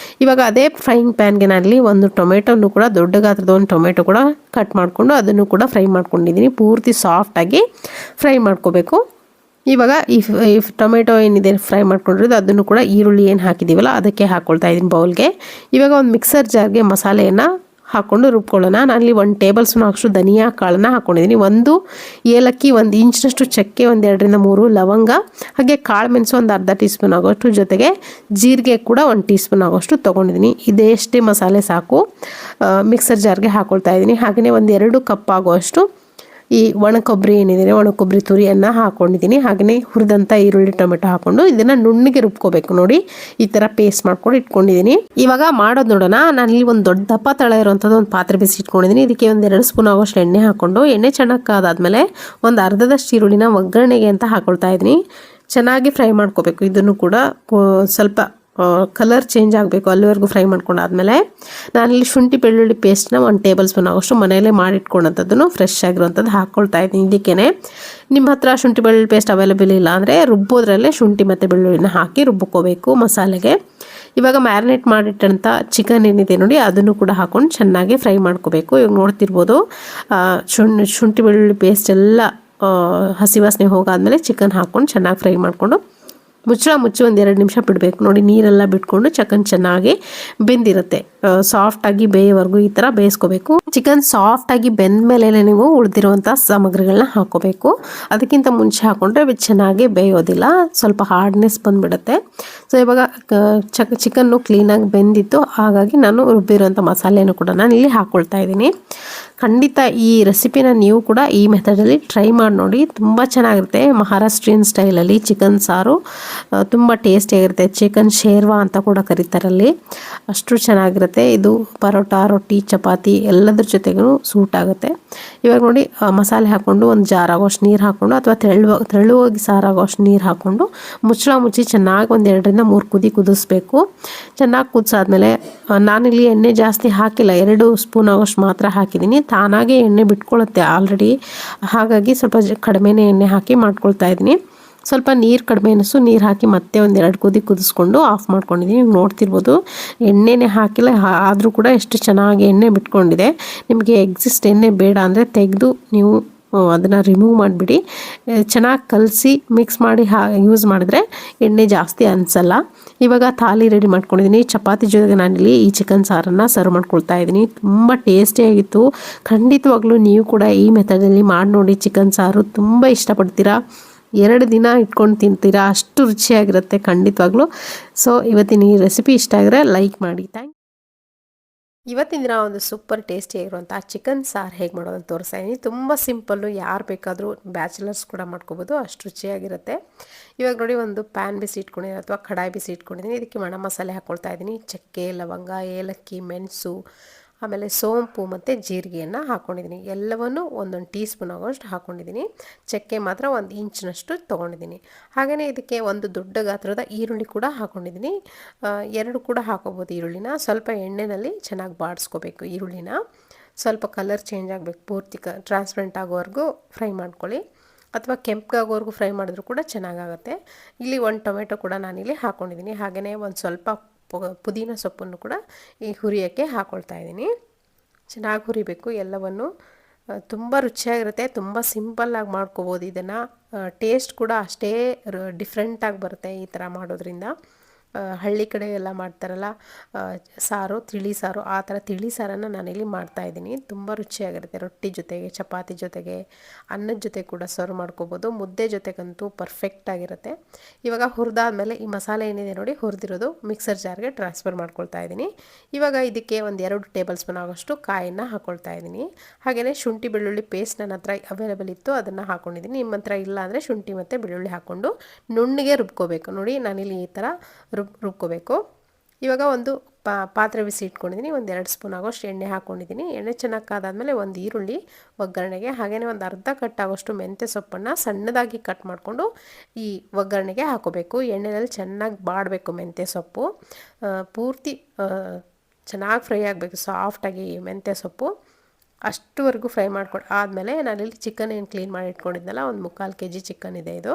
Speaker 1: ಇವಾಗ ಅದೇ ಫ್ರೈಯಿಂಗ್ ಪ್ಯಾನ್ಗೆ ನಾನಲ್ಲಿ ಒಂದು ಟೊಮೆಟೊನು ಕೂಡ ದೊಡ್ಡ ಗಾತ್ರದ ಒಂದು ಟೊಮೆಟೊ ಕೂಡ ಕಟ್ ಮಾಡಿಕೊಂಡು ಅದನ್ನು ಕೂಡ ಫ್ರೈ ಮಾಡ್ಕೊಂಡಿದ್ದೀನಿ. ಪೂರ್ತಿ ಸಾಫ್ಟಾಗಿ ಫ್ರೈ ಮಾಡ್ಕೋಬೇಕು. ಇವಾಗ ಈ ಟೊಮೆಟೊ ಏನಿದೆ ಫ್ರೈ ಮಾಡ್ಕೊಂಡಿರೋದು ಅದನ್ನು ಕೂಡ ಈರುಳ್ಳಿ ಏನು ಹಾಕಿದ್ದೀವಲ್ಲ ಅದಕ್ಕೆ ಹಾಕ್ಕೊಳ್ತಾ ಇದ್ದೀನಿ ಬೌಲ್ಗೆ. ಇವಾಗ ಒಂದು ಮಿಕ್ಸರ್ ಜಾರ್ಗೆ ಮಸಾಲೆಯನ್ನು ಹಾಕ್ಕೊಂಡು ರುಬ್ಕೊಳ್ಳೋಣ. ನಾನಲ್ಲಿ 1 ಟೇಬಲ್ ಸ್ಪೂನ್ ಅಷ್ಟು ಧನಿಯಾ ಕಾಳನ್ನ ಹಾಕ್ಕೊಂಡಿದ್ದೀನಿ, 1 ಏಲಕ್ಕಿ, 1 ಇಂಚಿನಷ್ಟು ಚಕ್ಕೆ, 1 2ರಿಂದ 3 ಲವಂಗ, ಹಾಗೆ ಕಾಳು ಮೆಣಸು ಒಂದು ಅರ್ಧ ಟೀ ಸ್ಪೂನ್ ಆಗೋಷ್ಟು, ಜೊತೆಗೆ ಜೀರಿಗೆ ಕೂಡ 1 ಟೀ ಸ್ಪೂನ್ ಆಗೋಷ್ಟು ತೊಗೊಂಡಿದ್ದೀನಿ. ಇದೆಷ್ಟೇ ಮಸಾಲೆ ಸಾಕು. ಮಿಕ್ಸರ್ ಜಾರ್ಗೆ ಹಾಕ್ಕೊಳ್ತಾ ಇದ್ದೀನಿ. ಹಾಗೆಯೇ 1-2 ಕಪ್ ಆಗುವಷ್ಟು ಈ ಒಣ ಕೊಬ್ಬರಿ ಏನಿದೆ ಒಣ ಕೊಬ್ಬರಿ ತುರಿಯನ್ನು ಹಾಕ್ಕೊಂಡಿದ್ದೀನಿ. ಹಾಗೆಯೇ ಹುರಿದಂಥ ಈರುಳ್ಳಿ ಟೊಮೆಟೊ ಹಾಕ್ಕೊಂಡು ಇದನ್ನು ನುಣ್ಣಗೆ ರುಬ್ಕೋಬೇಕು. ನೋಡಿ ಈ ಥರ ಪೇಸ್ಟ್ ಮಾಡ್ಕೊಂಡು ಇಟ್ಕೊಂಡಿದ್ದೀನಿ. ಇವಾಗ ಮಾಡೋದು ನೋಡೋಣ. ನಾನಿಲ್ಲಿ ಒಂದು ದೊಡ್ಡ ದಪ್ಪ ತಳ ಇರುವಂಥದ್ದು ಒಂದು ಪಾತ್ರೆ ಬಿಸಿ ಇಟ್ಕೊಂಡಿದ್ದೀನಿ. ಇದಕ್ಕೆ 2 ಸ್ಪೂನ್ ಆಗೋಷ್ಟು ಎಣ್ಣೆ ಹಾಕ್ಕೊಂಡು ಎಣ್ಣೆ ಚೆನ್ನಾಗಿ ಕಾದಾದ್ಮೇಲೆ ಒಂದು ಅರ್ಧದಷ್ಟು ಈರುಳ್ಳಿನ ಒಗ್ಗರಣೆಗೆ ಅಂತ ಹಾಕ್ಕೊಳ್ತಾ ಇದ್ದೀನಿ. ಚೆನ್ನಾಗಿ ಫ್ರೈ ಮಾಡ್ಕೋಬೇಕು. ಇದನ್ನು ಕೂಡ ಸ್ವಲ್ಪ ಕಲರ್ ಚೇಂಜ್ ಆಗಬೇಕು ಅಲ್ಲಿವರೆಗೂ ಫ್ರೈ ಮಾಡ್ಕೊಂಡಾದ್ಮೇಲೆ ನಾನಿಲ್ಲಿ ಶುಂಠಿ ಬೆಳ್ಳುಳ್ಳಿ ಪೇಸ್ಟ್ನ 1 ಟೇಬಲ್ ಸ್ಪೂನ್ ಆಗೋಷ್ಟು ಮನೆಯಲ್ಲೇ ಮಾಡಿಟ್ಕೊಂಡಂಥದ್ದನ್ನು ಫ್ರೆಶ್ ಆಗಿರುವಂಥದ್ದು ಹಾಕ್ಕೊಳ್ತಾ ಇದ್ದೀನಿ. ಇದಕ್ಕೇ ನಿಮ್ಮ ಹತ್ರ ಶುಂಠಿ ಬೆಳ್ಳುಳ್ಳಿ ಪೇಸ್ಟ್ ಅವೈಲೇಬಲ್ ಇಲ್ಲ ಅಂದರೆ ರುಬ್ಬೋದ್ರಲ್ಲೇ ಶುಂಠಿ ಮತ್ತು ಬೆಳ್ಳುಳ್ಳಿನ ಹಾಕಿ ರುಬ್ಕೋಬೇಕು ಮಸಾಲೆಗೆ. ಇವಾಗ ಮ್ಯಾರಿನೇಟ್ ಮಾಡಿಟ್ಟಂಥ ಚಿಕನ್ ಏನಿದೆ ನೋಡಿ ಅದನ್ನು ಕೂಡ ಹಾಕ್ಕೊಂಡು ಚೆನ್ನಾಗಿ ಫ್ರೈ ಮಾಡ್ಕೋಬೇಕು. ಇವಾಗ ನೋಡ್ತಿರ್ಬೋದು ಶುಂಠಿ ಬೆಳ್ಳುಳ್ಳಿ ಪೇಸ್ಟ್ ಎಲ್ಲ ಹಸಿ ವಾಸನೆ ಹೋಗಾದ್ಮೇಲೆ ಚಿಕನ್ ಹಾಕ್ಕೊಂಡು ಚೆನ್ನಾಗಿ ಫ್ರೈ ಮಾಡಿಕೊಂಡು ಮುಚ್ಚಿ 1-2 ನಿಮಿಷ ಬಿಡಬೇಕು. ನೋಡಿ ನೀರೆಲ್ಲ ಬಿಟ್ಕೊಂಡು ಚಿಕನ್ ಚೆನ್ನಾಗಿ ಬೆಂದಿರುತ್ತೆ. ಸಾಫ್ಟಾಗಿ ಬೇಯೋವರೆಗೂ ಈ ಥರ ಬೇಯಿಸ್ಕೋಬೇಕು. ಚಿಕನ್ ಸಾಫ್ಟಾಗಿ ಬೆಂದ ಮೇಲೆ ನೀವು ಉಳಿದಿರುವಂಥ ಸಾಮಗ್ರಿಗಳನ್ನ ಹಾಕ್ಕೋಬೇಕು. ಅದಕ್ಕಿಂತ ಮುಂಚೆ ಹಾಕ್ಕೊಂಡ್ರೆ ಚೆನ್ನಾಗಿ ಬೇಯೋದಿಲ್ಲ, ಸ್ವಲ್ಪ ಹಾರ್ಡ್ನೆಸ್ ಬಂದುಬಿಡುತ್ತೆ. ಸೊ ಇವಾಗ ಚಿಕನ್ನು ಕ್ಲೀನಾಗಿ ಬೆಂದಿತ್ತು, ಹಾಗಾಗಿ ನಾನು ರುಬ್ಬಿರುವಂಥ ಮಸಾಲೆಯನ್ನು ಕೂಡ ನಾನು ಇಲ್ಲಿ ಹಾಕ್ಕೊಳ್ತಾ ಇದ್ದೀನಿ. ಖಂಡಿತ ಈ ರೆಸಿಪಿನ ನೀವು ಕೂಡ ಈ ಮೆಥಡಲ್ಲಿ ಟ್ರೈ ಮಾಡಿ ನೋಡಿ, ತುಂಬ ಚೆನ್ನಾಗಿರುತ್ತೆ. ಮಹಾರಾಷ್ಟ್ರೀಯನ್ ಸ್ಟೈಲಲ್ಲಿ ಚಿಕನ್ ಸಾರು ತುಂಬ ಟೇಸ್ಟಿಯಾಗಿರುತ್ತೆ. ಚಿಕನ್ ಶೇರ್ವಾ ಅಂತ ಕೂಡ ಕರೀತಾರಲ್ಲಿ, ಅಷ್ಟು ಚೆನ್ನಾಗಿರುತ್ತೆ. ಇದು ಪರೋಟ, ರೊಟ್ಟಿ, ಚಪಾತಿ ಎಲ್ಲದ್ರ ಜೊತೆಗೂ ಸೂಟ್ ಆಗುತ್ತೆ. ಇವಾಗ ನೋಡಿ ಮಸಾಲೆ ಹಾಕ್ಕೊಂಡು ಒಂದು ಜಾರ್ ಆಗೋಷ್ಟು ನೀರು ಹಾಕ್ಕೊಂಡು ಅಥವಾ ತೆಳುವಾಗಿ ಸಾರಾಗೋಷ್ಟು ನೀರು ಹಾಕ್ಕೊಂಡು ಮುಚ್ಚಿ ಚೆನ್ನಾಗಿ 1-2-3 ಕುದಿಸ್ಬೇಕು. ಚೆನ್ನಾಗಿ ಕುದಿಸಾದ್ಮೇಲೆ ನಾನಿಲ್ಲಿ ಎಣ್ಣೆ ಜಾಸ್ತಿ ಹಾಕಿಲ್ಲ, 2 ಸ್ಪೂನ್ ಆಗೋಷ್ಟು ಮಾತ್ರ ಹಾಕಿದ್ದೀನಿ. ತಾನಾಗೆ ಎಣ್ಣೆ ಬಿಟ್ಕೊಳ್ಳುತ್ತೆ ಆಲ್ರೆಡಿ, ಹಾಗಾಗಿ ಸ್ವಲ್ಪ ಕಡಿಮೆನೇ ಎಣ್ಣೆ ಹಾಕಿ ಮಾಡ್ಕೊಳ್ತಾ ಇದ್ದೀನಿ. ಸ್ವಲ್ಪ ನೀರು ಕಡಿಮೆ ಅನಿಸು ನೀರು ಹಾಕಿ ಮತ್ತೆ 1-2 ಕುದಿಸ್ಕೊಂಡು ಆಫ್ ಮಾಡ್ಕೊಂಡಿದ್ದೀನಿ. ನೋಡ್ತಿರ್ಬೋದು ಎಣ್ಣೆನೇ ಹಾಕಿಲ್ಲ, ಆದರೂ ಕೂಡ ಎಷ್ಟು ಚೆನ್ನಾಗಿ ಎಣ್ಣೆ ಬಿಟ್ಕೊಂಡಿದೆ. ನಿಮಗೆ ಎಕ್ಸಿಸ್ಟ್ ಎಣ್ಣೆ ಬೇಡ ಅಂದರೆ ತೆಗೆದು ನೀವು ಅದನ್ನು ರಿಮೂವ್ ಮಾಡಿಬಿಡಿ. ಚೆನ್ನಾಗಿ ಕಲಸಿ ಮಿಕ್ಸ್ ಮಾಡಿ ಯೂಸ್ ಮಾಡಿದ್ರೆ ಎಣ್ಣೆ ಜಾಸ್ತಿ ಅನಿಸಲ್ಲ. ಇವಾಗ ಥಾಲಿ ರೆಡಿ ಮಾಡ್ಕೊಂಡಿದ್ದೀನಿ. ಚಪಾತಿ ಜೊತೆಗೆ ನಾನಿಲ್ಲಿ ಈ ಚಿಕನ್ ಸಾರನ್ನು ಸರ್ವ್ ಮಾಡ್ಕೊಳ್ತಾ ಇದ್ದೀನಿ. ತುಂಬ ಟೇಸ್ಟಿಯಾಗಿತ್ತು. ಖಂಡಿತವಾಗ್ಲೂ ನೀವು ಕೂಡ ಈ ಮೆಥಡಲ್ಲಿ ಮಾಡಿ ನೋಡಿ. ಚಿಕನ್ ಸಾರು ತುಂಬ ಇಷ್ಟಪಡ್ತೀರಾ, 2 ದಿನ ಇಟ್ಕೊಂಡು ತಿಂತೀರಾ, ಅಷ್ಟು ರುಚಿಯಾಗಿರುತ್ತೆ ಖಂಡಿತವಾಗ್ಲೂ. ಸೊ ಇವತ್ತಿನ ಈ ರೆಸಿಪಿ ಇಷ್ಟ ಆಗಿದ್ರೆ ಲೈಕ್ ಮಾಡಿ. ಇವತ್ತಿನ ದಿನ ಒಂದು ಸೂಪರ್ ಟೇಸ್ಟಿಯಾಗಿರುವಂಥ ಚಿಕನ್ ಸಾರು ಹೇಗೆ ಮಾಡೋದು ಅಂತ ತೋರಿಸ್ತಾ ಇದ್ದೀನಿ. ತುಂಬ ಸಿಂಪಲ್ಲು, ಯಾರು ಬೇಕಾದರೂ ಬ್ಯಾಚುಲರ್ಸ್ ಕೂಡ ಮಾಡ್ಕೋಬೋದು, ಅಷ್ಟು ರುಚಿಯಾಗಿರುತ್ತೆ. ಇವಾಗ ನೋಡಿ ಒಂದು ಪ್ಯಾನ್ ಬಿಸಿ ಇಟ್ಕೊಂಡಿದ್ದೀನಿ ಅಥವಾ ಕಡಾಯಿ ಬಿಸಿ ಇಟ್ಕೊಂಡಿದ್ದೀನಿ. ಇದಕ್ಕೆ ಒಣ ಮಸಾಲೆ ಹಾಕ್ಕೊಳ್ತಾ ಇದ್ದೀನಿ. ಚಕ್ಕೆ, ಲವಂಗ, ಏಲಕ್ಕಿ, ಮೆಣಸು, ಆಮೇಲೆ ಸೋಂಪು ಮತ್ತು ಜೀರಿಗೆಯನ್ನು ಹಾಕ್ಕೊಂಡಿದ್ದೀನಿ. ಎಲ್ಲವನ್ನು 1 ಟೀ ಸ್ಪೂನ್ ಆಗೋಷ್ಟು ಹಾಕ್ಕೊಂಡಿದ್ದೀನಿ. ಚಕ್ಕೆ ಮಾತ್ರ 1 ಇಂಚಿನಷ್ಟು ತೊಗೊಂಡಿದ್ದೀನಿ. ಹಾಗೆಯೇ ಇದಕ್ಕೆ ಒಂದು ದೊಡ್ಡ ಗಾತ್ರದ ಈರುಳ್ಳಿ ಕೂಡ ಹಾಕ್ಕೊಂಡಿದ್ದೀನಿ. 2 ಕೂಡ ಹಾಕೋಬೋದು ಈರುಳ್ಳಿನ. ಸ್ವಲ್ಪ ಎಣ್ಣೆಯಲ್ಲಿ ಚೆನ್ನಾಗಿ ಬಾಡಿಸ್ಕೋಬೇಕು ಈರುಳ್ಳಿನ. ಸ್ವಲ್ಪ ಕಲರ್ ಚೇಂಜ್ ಆಗಬೇಕು, ಪೂರ್ತಿ ಟ್ರಾನ್ಸ್ಪರೆಂಟ್ ಆಗೋವರೆಗೂ ಫ್ರೈ ಮಾಡ್ಕೊಳ್ಳಿ, ಅಥವಾ ಕೆಂಪಗಾಗೋವರೆಗೂ ಫ್ರೈ ಮಾಡಿದ್ರೂ ಕೂಡ ಚೆನ್ನಾಗಾಗುತ್ತೆ. ಇಲ್ಲಿ 1 ಟೊಮೆಟೊ ಕೂಡ ನಾನಿಲ್ಲಿ ಹಾಕ್ಕೊಂಡಿದ್ದೀನಿ. ಹಾಗೆಯೇ ಒಂದು ಸ್ವಲ್ಪ ಪುದೀನ ಸೊಪ್ಪನ್ನು ಕೂಡ ಈ ಹುರಿಯೋಕ್ಕೆ ಹಾಕ್ಕೊಳ್ತಾ ಇದ್ದೀನಿ. ಚೆನ್ನಾಗಿ ಹುರಿಬೇಕು ಎಲ್ಲವನ್ನು. ತುಂಬ ರುಚಿಯಾಗಿರುತ್ತೆ, ತುಂಬ ಸಿಂಪಲ್ಲಾಗಿ ಮಾಡ್ಕೋಬೋದು ಇದನ್ನು. ಟೇಸ್ಟ್ ಕೂಡ ಅಷ್ಟೇ ಡಿಫ್ರೆಂಟಾಗಿ ಬರುತ್ತೆ ಈ ಥರ ಮಾಡೋದ್ರಿಂದ. ಹಳ್ಳಿ ಕಡೆ ಎಲ್ಲ ಮಾಡ್ತಾರಲ್ಲ ಸಾರು, ತಿಳಿ ಸಾರು, ಆ ಥರ ತಿಳಿ ಸಾರನ್ನು ನಾನಿಲ್ಲಿ ಮಾಡ್ತಾಯಿದ್ದೀನಿ. ತುಂಬ ರುಚಿಯಾಗಿರುತ್ತೆ. ರೊಟ್ಟಿ ಜೊತೆಗೆ, ಚಪಾತಿ ಜೊತೆಗೆ, ಅನ್ನದ ಜೊತೆ ಕೂಡ ಸರ್ವ್ ಮಾಡ್ಕೋಬೋದು. ಮುದ್ದೆ ಜೊತೆಗಂತೂ ಪರ್ಫೆಕ್ಟಾಗಿರುತ್ತೆ. ಇವಾಗ ಹುರಿದಾದ್ಮೇಲೆ ಈ ಮಸಾಲೆ ಏನಿದೆ ನೋಡಿ ಹುರಿದಿರೋದು ಮಿಕ್ಸರ್ ಜಾರ್ಗೆ ಟ್ರಾನ್ಸ್ಫರ್ ಮಾಡ್ಕೊಳ್ತಾ ಇದ್ದೀನಿ. ಇವಾಗ ಇದಕ್ಕೆ 1-2 ಟೇಬಲ್ ಸ್ಪೂನ್ ಆಗೋಷ್ಟು ಕಾಯನ್ನು ಹಾಕ್ಕೊಳ್ತಾ ಇದ್ದೀನಿ. ಹಾಗೆಯೇ ಶುಂಠಿ ಬೆಳ್ಳುಳ್ಳಿ ಪೇಸ್ಟ್ ನನ್ನ ಹತ್ರ ಅವೈಲೇಬಲ್ ಇತ್ತು, ಅದನ್ನು ಹಾಕ್ಕೊಂಡಿದ್ದೀನಿ. ನಿಮ್ಮ ಹತ್ರ ಇಲ್ಲ ಅಂದರೆ ಶುಂಠಿ ಮತ್ತು ಬೆಳ್ಳುಳ್ಳಿ ಹಾಕ್ಕೊಂಡು ನುಣ್ಣಗೆ ರುಬ್ಕೋಬೇಕು. ನೋಡಿ ನಾನಿಲ್ಲಿ ಈ ಥರ ರುಬ್ಕೋಬೇಕು. ಇವಾಗ ಒಂದು ಪಾತ್ರೆ ಬಿಸಿ ಇಟ್ಕೊಂಡಿದ್ದೀನಿ. 1-2 ಸ್ಪೂನ್ ಆಗೋಷ್ಟು ಎಣ್ಣೆ ಹಾಕ್ಕೊಂಡಿದ್ದೀನಿ. ಎಣ್ಣೆ ಚೆನ್ನಾಗಿ ಕಾದಾದ್ಮೇಲೆ 1 ಈರುಳ್ಳಿ ಒಗ್ಗರಣೆಗೆ, ಹಾಗೆಯೇ ಒಂದು ಅರ್ಧ ಕಟ್ ಆಗೋಷ್ಟು ಮೆಂತ್ಯ ಸೊಪ್ಪನ್ನು ಸಣ್ಣದಾಗಿ ಕಟ್ ಮಾಡಿಕೊಂಡು ಈ ಒಗ್ಗರಣೆಗೆ ಹಾಕೋಬೇಕು. ಎಣ್ಣೆಯಲ್ಲಿ ಚೆನ್ನಾಗಿ ಬಾಡಬೇಕು ಮೆಂತ್ಯ ಸೊಪ್ಪು, ಪೂರ್ತಿ ಚೆನ್ನಾಗಿ ಫ್ರೈ ಆಗಬೇಕು ಸಾಫ್ಟಾಗಿ ಮೆಂತ್ಯ ಸೊಪ್ಪು. ಅಷ್ಟುವರೆಗೂ ಫ್ರೈ ಮಾಡ್ಕೊಂಡು ಆದಮೇಲೆ ನಾನಿಲ್ಲಿ ಚಿಕನ್ ಏನು ಕ್ಲೀನ್ ಮಾಡಿ ಇಟ್ಕೊಂಡಿದ್ನಲ್ಲ, ಒಂದು 3/4 kg ಚಿಕನ್ ಇದೆ ಇದು.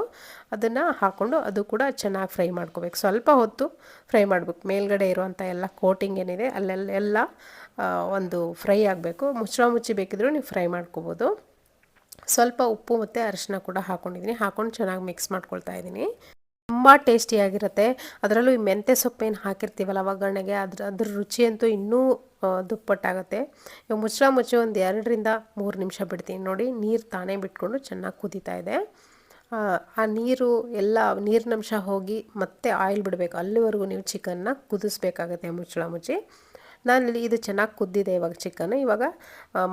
Speaker 1: ಅದನ್ನು ಹಾಕ್ಕೊಂಡು ಅದು ಕೂಡ ಚೆನ್ನಾಗಿ ಫ್ರೈ ಮಾಡ್ಕೋಬೇಕು. ಸ್ವಲ್ಪ ಹೊತ್ತು ಫ್ರೈ ಮಾಡಬೇಕು. ಮೇಲ್ಗಡೆ ಇರುವಂಥ ಎಲ್ಲ ಕೋಟಿಂಗ್ ಏನಿದೆ ಅಲ್ಲೆಲ್ಲ ಒಂದು ಫ್ರೈ ಆಗಬೇಕು. ಮುಚ್ಚಿ ಬೇಕಿದ್ರೂ ನೀವು ಫ್ರೈ ಮಾಡ್ಕೋಬೋದು. ಸ್ವಲ್ಪ ಉಪ್ಪು ಮತ್ತು ಅರಿಶಿನ ಕೂಡ ಹಾಕ್ಕೊಂಡಿದ್ದೀನಿ. ಹಾಕ್ಕೊಂಡು ಚೆನ್ನಾಗಿ ಮಿಕ್ಸ್ ಮಾಡ್ಕೊಳ್ತಾ ಇದ್ದೀನಿ. ತುಂಬ ಟೇಸ್ಟಿಯಾಗಿರುತ್ತೆ. ಅದರಲ್ಲೂ ಈ ಮೆಂತ್ಯ ಸೊಪ್ಪೇನು ಹಾಕಿರ್ತೀವಲ್ಲ ಒಗ್ಗರಣೆಗೆ, ಅದ್ರ ರುಚಿ ಅಂತೂ ಇನ್ನೂ ದುಪ್ಪಟ್ಟಾಗುತ್ತೆ. ಇವಾಗ ಮುಚ್ಚಿ ಒಂದು 2ರಿಂದ 3 ನಿಮಿಷ ಬಿಡ್ತೀನಿ. ನೋಡಿ, ನೀರು ತಾನೇ ಬಿಟ್ಕೊಂಡು ಚೆನ್ನಾಗಿ ಕುದೀತಾ ಇದೆ. ಆ ನೀರು ಎಲ್ಲ ನೀರಿನಂಶ ಹೋಗಿ ಮತ್ತೆ ಆಯಿಲ್ ಬಿಡಬೇಕು. ಅಲ್ಲಿವರೆಗೂ ನೀವು ಚಿಕನ್ನ ಕುದಿಸ್ಬೇಕಾಗತ್ತೆ ಮುಚ್ಚಿ. ನಾನಿಲ್ಲಿ ಇದು ಚೆನ್ನಾಗಿ ಕುದ್ದಿದೆ ಇವಾಗ ಚಿಕನ್. ಇವಾಗ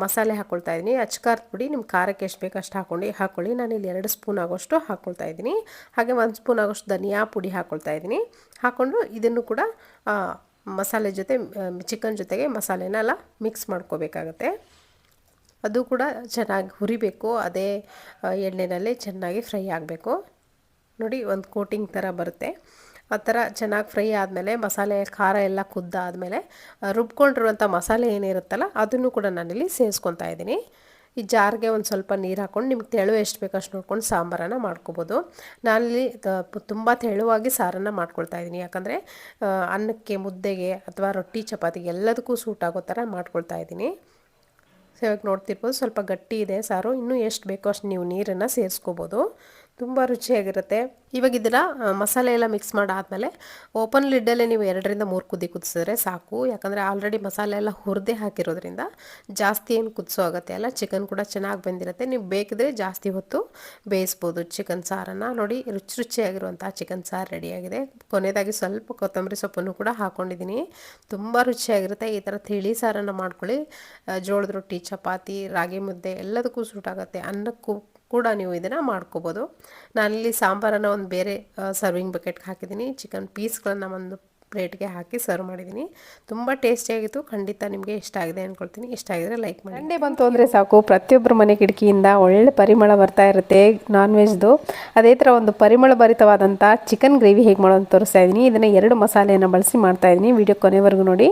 Speaker 1: ಮಸಾಲೆ ಹಾಕ್ಕೊಳ್ತಾ ಇದ್ದೀನಿ. ಅಚ್ಕಾರದ ಪುಡಿ ನಿಮ್ಮ ಖಾರಕ್ಕೆ ಎಷ್ಟು ಬೇಕು ಅಷ್ಟು ಹಾಕ್ಕೊಳ್ಳಿ. ನಾನಿಲ್ಲಿ 2 ಸ್ಪೂನ್ ಆಗೋಷ್ಟು ಹಾಕ್ಕೊಳ್ತಾ ಇದ್ದೀನಿ. ಹಾಗೆ 1 ಸ್ಪೂನ್ ಆಗೋಷ್ಟು ಧನಿಯಾ ಪುಡಿ ಹಾಕ್ಕೊಳ್ತಾ ಇದ್ದೀನಿ. ಹಾಕ್ಕೊಂಡು ಇದನ್ನು ಕೂಡ ಮಸಾಲೆ ಜೊತೆ ಚಿಕನ್ ಜೊತೆಗೆ ಮಸಾಲೆನೆಲ್ಲ ಮಿಕ್ಸ್ ಮಾಡ್ಕೋಬೇಕಾಗತ್ತೆ. ಅದು ಕೂಡ ಚೆನ್ನಾಗಿ ಹುರಿಬೇಕು. ಅದೇ ಎಣ್ಣೆಯಲ್ಲಿ ಚೆನ್ನಾಗಿ ಫ್ರೈ ಆಗಬೇಕು. ನೋಡಿ, ಒಂದು ಕೋಟಿಂಗ್ ಥರ ಬರುತ್ತೆ. ಆ ಥರ ಚೆನ್ನಾಗಿ ಫ್ರೈ ಆದಮೇಲೆ ಮಸಾಲೆ ಖಾರ ಎಲ್ಲ ಕುದ್ದಾದಮೇಲೆ ರುಬ್ಕೊಂಡಿರುವಂಥ ಮಸಾಲೆ ಏನಿರುತ್ತಲ್ಲ ಅದನ್ನು ಕೂಡ ನಾನಿಲ್ಲಿ ಸೇರಿಸ್ಕೊತಾ ಇದ್ದೀನಿ. ಈ ಜಾರ್ಗೆ ಒಂದು ಸ್ವಲ್ಪ ನೀರು ಹಾಕ್ಕೊಂಡು ನಿಮ್ಗೆ ತೆಳು ಎಷ್ಟು ಬೇಕು ಅಷ್ಟು ನೋಡ್ಕೊಂಡು ಸಾಂಬಾರನ್ನು ಮಾಡ್ಕೋಬೋದು. ನಾನಿಲ್ಲಿ ತುಂಬ ತೆಳುವಾಗಿ ಸಾರನ್ನು ಮಾಡ್ಕೊಳ್ತಾ ಇದ್ದೀನಿ. ಯಾಕಂದರೆ ಅನ್ನಕ್ಕೆ, ಮುದ್ದೆಗೆ ಅಥವಾ ರೊಟ್ಟಿ ಚಪಾತಿಗೆ ಎಲ್ಲದಕ್ಕೂ ಸೂಟ್ ಆಗೋ ಥರ ಮಾಡ್ಕೊಳ್ತಾ ಇದ್ದೀನಿ. ಸೊ ಇವಾಗ ನೋಡ್ತಿರ್ಬೋದು ಸ್ವಲ್ಪ ಗಟ್ಟಿ ಇದೆ ಸಾರು. ಇನ್ನೂ ಎಷ್ಟು ಬೇಕೋ ಅಷ್ಟು ನೀವು ನೀರನ್ನು ಸೇರಿಸ್ಕೋಬೋದು. ತುಂಬ ರುಚಿಯಾಗಿರುತ್ತೆ. ಇವಾಗ ಇದನ್ನು ಮಸಾಲೆ ಎಲ್ಲ ಮಿಕ್ಸ್ ಮಾಡಾದಮೇಲೆ ಓಪನ್ ಲಿಡ್ಡಲ್ಲೇ ನೀವು 2ರಿಂದ 3 ಕುದಿ ಕುದಿಸಿದ್ರೆ ಸಾಕು. ಯಾಕಂದರೆ ಆಲ್ರೆಡಿ ಮಸಾಲೆ ಎಲ್ಲ ಹುರಿದೇ ಹಾಕಿರೋದ್ರಿಂದ ಜಾಸ್ತಿ ಏನು ಕುದಿಸೋ ಅಗತ್ಯ ಅಲ್ಲ. ಚಿಕನ್ ಕೂಡ ಚೆನ್ನಾಗಿ ಬಂದಿರುತ್ತೆ. ನೀವು ಬೇಕಿದ್ರೆ ಜಾಸ್ತಿ ಹೊತ್ತು ಬೇಯಿಸ್ಬೋದು ಚಿಕನ್ ಸಾರನ್ನು. ನೋಡಿ, ರುಚಿಯಾಗಿರುವಂಥ ಚಿಕನ್ ಸಾರು ರೆಡಿಯಾಗಿದೆ. ಕೊನೆಯದಾಗಿ ಸ್ವಲ್ಪ ಕೊತ್ತಂಬರಿ ಸೊಪ್ಪನ್ನು ಕೂಡ ಹಾಕ್ಕೊಂಡಿದ್ದೀನಿ. ತುಂಬ ರುಚಿಯಾಗಿರುತ್ತೆ. ಈ ಥರ ತಿಳಿ ಸಾರನ್ನು ಮಾಡ್ಕೊಳ್ಳಿ. ಜೋಳದ ರೊಟ್ಟಿ, ಚಪಾತಿ, ರಾಗಿ ಮುದ್ದೆ ಎಲ್ಲದಕ್ಕೂ ಸೂಟ್ ಆಗುತ್ತೆ. ಅನ್ನಕ್ಕೂ ಕೂಡ ನೀವು ಇದನ್ನು ಮಾಡ್ಕೋಬೋದು. ನಾನಿಲ್ಲಿ ಸಾಂಬಾರನ್ನು ಒಂದು ಬೇರೆ ಸರ್ವಿಂಗ್ ಬಕೆಟ್ಗೆ ಹಾಕಿದ್ದೀನಿ. ಚಿಕನ್ ಪೀಸ್ಗಳನ್ನು ಒಂದು ಪ್ಲೇಟ್ಗೆ ಹಾಕಿ ಸರ್ವ್ ಮಾಡಿದ್ದೀನಿ. ತುಂಬ ಟೇಸ್ಟಿಯಾಗಿತ್ತು. ಖಂಡಿತ ನಿಮಗೆ ಇಷ್ಟ ಆಗಿದೆ ಅಂದ್ಕೊಳ್ತೀನಿ. ಇಷ್ಟ ಆಗಿದ್ರೆ ಲೈಕ್ ಮಾಡಿ. ಸಂಡೇ ಬಂತು ಅಂದರೆ ಸಾಕು, ಪ್ರತಿಯೊಬ್ಬರ ಮನೆ ಕಿಟಕಿಯಿಂದ ಒಳ್ಳೆ ಪರಿಮಳ ಬರ್ತಾ ಇರುತ್ತೆ ನಾನ್ ವೆಜ್ದು. ಅದೇ ಥರ ಒಂದು ಪರಿಮಳ ಭರಿತವಾದಂಥ ಚಿಕನ್ ಗ್ರೇವಿ ಹೇಗೆ ಮಾಡೋದು ತೋರಿಸ್ತಾ ಇದ್ದೀನಿ. ಇದನ್ನು 2 ಮಸಾಲೆಯನ್ನು ಬಳಸಿ ಮಾಡ್ತಾಯಿದ್ದೀನಿ. ವಿಡಿಯೋ ಕೊನೆವರೆಗೂ ನೋಡಿ.